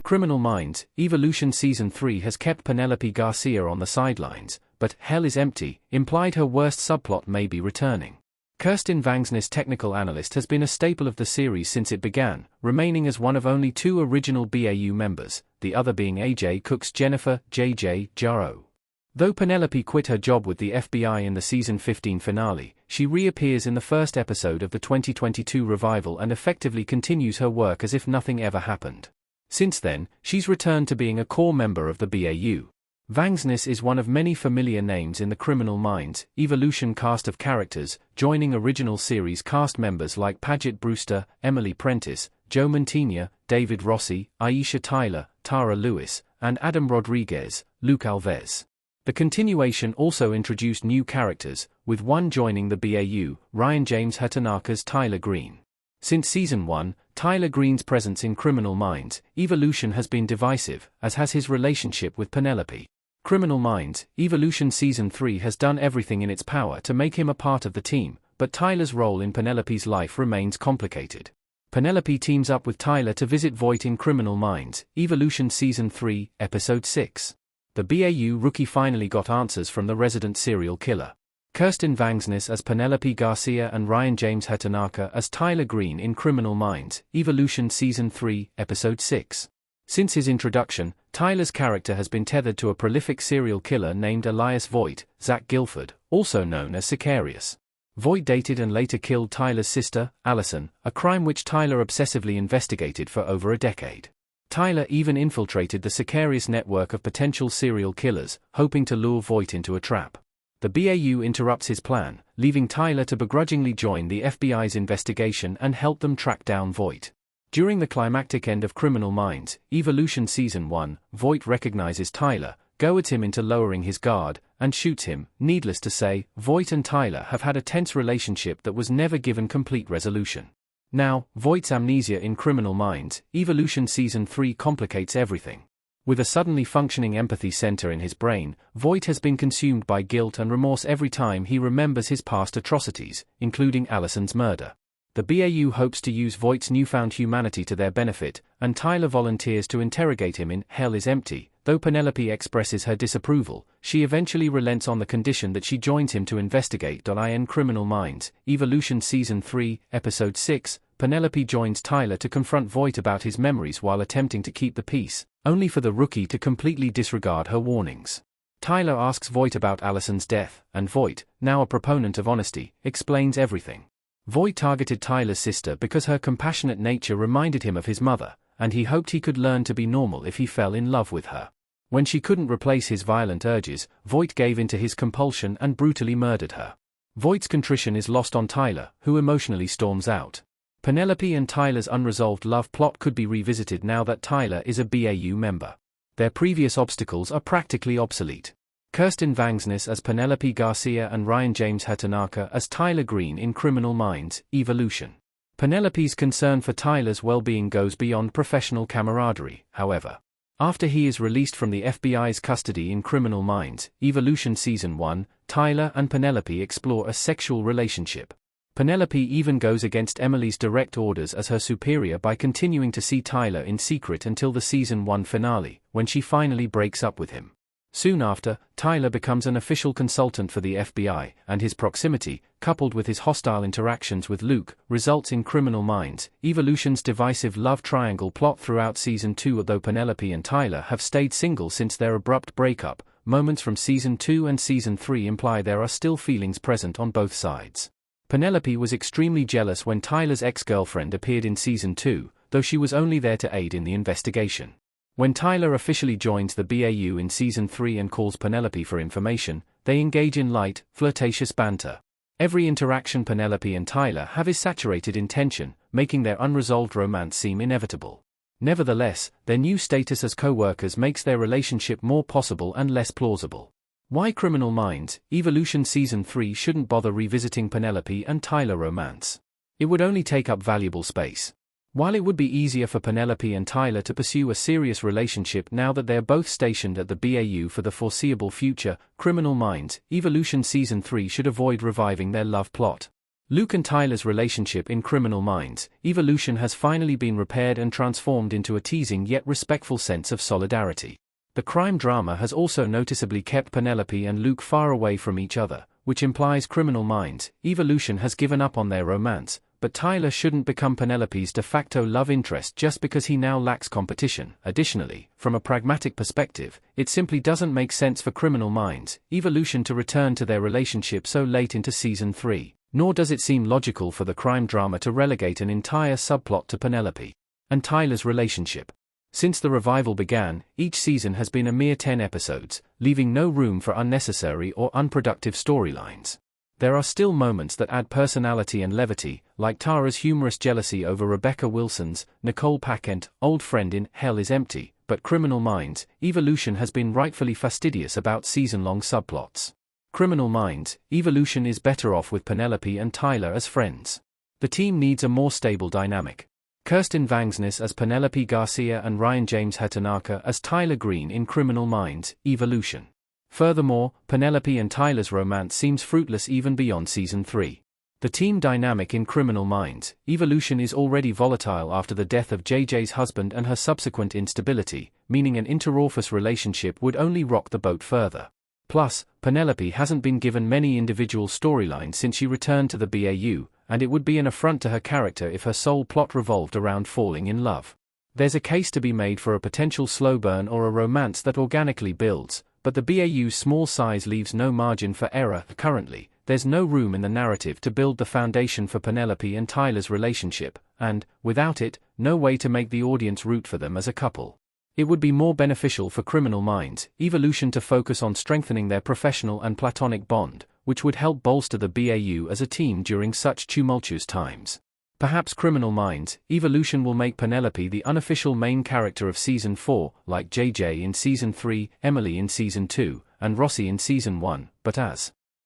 Criminal Minds, Evolution Season 3 has kept Penelope Garcia on the sidelines, but Hell is Empty implied her worst subplot may be returning. Kirsten Vangsness, technical analyst, has been a staple of the series since it began, remaining as one of only 2 original BAU members, the other being AJ Cook's Jennifer J.J. Jarrow. Though Penelope quit her job with the FBI in the season 15 finale, she reappears in the first episode of the 2022 revival and effectively continues her work as if nothing ever happened. Since then, she's returned to being a core member of the BAU. Vangsness is one of many familiar names in the Criminal Minds Evolution cast of characters, joining original series cast members like Paget Brewster, Emily Prentice, Joe Mantegna, David Rossi, Aisha Tyler, Tara Lewis, and Adam Rodriguez, Luke Alves. The continuation also introduced new characters, with one joining the BAU, Ryan James Hatanaka's Tyler Green. Since Season 1, Tyler Green's presence in Criminal Minds Evolution has been divisive, as has his relationship with Penelope. Criminal Minds Evolution Season 3 has done everything in its power to make him a part of the team, but Tyler's role in Penelope's life remains complicated. Penelope teams up with Tyler to visit Voight in Criminal Minds Evolution Season 3, Episode 6. The BAU rookie finally got answers from the resident serial killer. Kirsten Vangsness as Penelope Garcia and Ryan James Hatanaka as Tyler Green in Criminal Minds Evolution Season 3, Episode 6. Since his introduction, Tyler's character has been tethered to a prolific serial killer named Elias Voight, Zach Gilford, also known as Sicarius. Voight dated and later killed Tyler's sister, Allison, a crime which Tyler obsessively investigated for over a decade. Tyler even infiltrated the Sicarius network of potential serial killers, hoping to lure Voight into a trap. The BAU interrupts his plan, leaving Tyler to begrudgingly join the FBI's investigation and help them track down Voight. During the climactic end of Criminal Minds Evolution Season 1, Voight recognizes Tyler, goads him into lowering his guard, and shoots him. Needless to say, Voight and Tyler have had a tense relationship that was never given complete resolution. Now, Voight's amnesia in Criminal Minds Evolution Season 3 complicates everything. With a suddenly functioning empathy center in his brain, Voight has been consumed by guilt and remorse every time he remembers his past atrocities, including Allison's murder. The BAU hopes to use Voight's newfound humanity to their benefit, and Tyler volunteers to interrogate him in Hell is Empty. Though Penelope expresses her disapproval, she eventually relents on the condition that she joins him to investigate. In Criminal Minds Evolution Season 3, Episode 6, Penelope joins Tyler to confront Voight about his memories while attempting to keep the peace, only for the rookie to completely disregard her warnings. Tyler asks Voight about Allison's death, and Voight, now a proponent of honesty, explains everything. Voight targeted Tyler's sister because her compassionate nature reminded him of his mother, and he hoped he could learn to be normal if he fell in love with her. When she couldn't replace his violent urges, Voight gave in to his compulsion and brutally murdered her. Voight's contrition is lost on Tyler, who emotionally storms out. Penelope and Tyler's unresolved love plot could be revisited now that Tyler is a BAU member. Their previous obstacles are practically obsolete. Kirsten Vangsness as Penelope Garcia and Ryan James Hatanaka as Tyler Green in Criminal Minds Evolution. Penelope's concern for Tyler's well-being goes beyond professional camaraderie, however. After he is released from the FBI's custody in Criminal Minds Evolution Season 1, Tyler and Penelope explore a sexual relationship. Penelope even goes against Emily's direct orders as her superior by continuing to see Tyler in secret until the Season 1 finale, when she finally breaks up with him. Soon after, Tyler becomes an official consultant for the FBI, and his proximity, coupled with his hostile interactions with Luke, results in Criminal Minds Evolution's divisive love triangle plot throughout Season 2. Although Penelope and Tyler have stayed single since their abrupt breakup, moments from Season 2 and Season 3 imply there are still feelings present on both sides. Penelope was extremely jealous when Tyler's ex-girlfriend appeared in Season 2, though she was only there to aid in the investigation. When Tyler officially joins the BAU in Season 3 and calls Penelope for information, they engage in light, flirtatious banter. Every interaction Penelope and Tyler have is saturated in tension, making their unresolved romance seem inevitable. Nevertheless, their new status as co-workers makes their relationship more possible and less plausible. Why Criminal Minds Evolution Season 3 shouldn't bother revisiting Penelope and Tyler romance. It would only take up valuable space. While it would be easier for Penelope and Tyler to pursue a serious relationship now that they're both stationed at the BAU for the foreseeable future, Criminal Minds Evolution Season 3 should avoid reviving their love plot. Luke and Tyler's relationship in Criminal Minds, Evolution has finally been repaired and transformed into a teasing yet respectful sense of solidarity. The crime drama has also noticeably kept Penelope and Luke far away from each other, which implies Criminal Minds, Evolution has given up on their romance, but Tyler shouldn't become Penelope's de facto love interest just because he now lacks competition. Additionally, from a pragmatic perspective, it simply doesn't make sense for Criminal Minds, Evolution to return to their relationship so late into Season 3. Nor does it seem logical for the crime drama to relegate an entire subplot to Penelope and Tyler's relationship. Since the revival began, each season has been a mere 10 episodes, leaving no room for unnecessary or unproductive storylines. There are still moments that add personality and levity, like Tara's humorous jealousy over Rebecca Wilson's, Nicole Paquette, old friend in Hell is Empty, but Criminal Minds, Evolution has been rightfully fastidious about season-long subplots. Criminal Minds, Evolution is better off with Penelope and Tyler as friends. The team needs a more stable dynamic. Kirsten Vangsness as Penelope Garcia and Ryan James Hatanaka as Tyler Green in Criminal Minds, Evolution. Furthermore, Penelope and Tyler's romance seems fruitless even beyond Season 3. The team dynamic in Criminal Minds, Evolution is already volatile after the death of JJ's husband and her subsequent instability, meaning an interoffice relationship would only rock the boat further. Plus, Penelope hasn't been given many individual storylines since she returned to the BAU, and it would be an affront to her character if her sole plot revolved around falling in love. There's a case to be made for a potential slow burn or a romance that organically builds, but the BAU's small size leaves no margin for error. Currently, there's no room in the narrative to build the foundation for Penelope and Tyler's relationship, and, without it, no way to make the audience root for them as a couple. It would be more beneficial for Criminal Minds, Evolution to focus on strengthening their professional and platonic bond, which would help bolster the BAU as a team during such tumultuous times. Perhaps Criminal Minds, Evolution will make Penelope the unofficial main character of Season 4, like JJ in Season 3, Emily in Season 2, and Rossi in Season 1, but as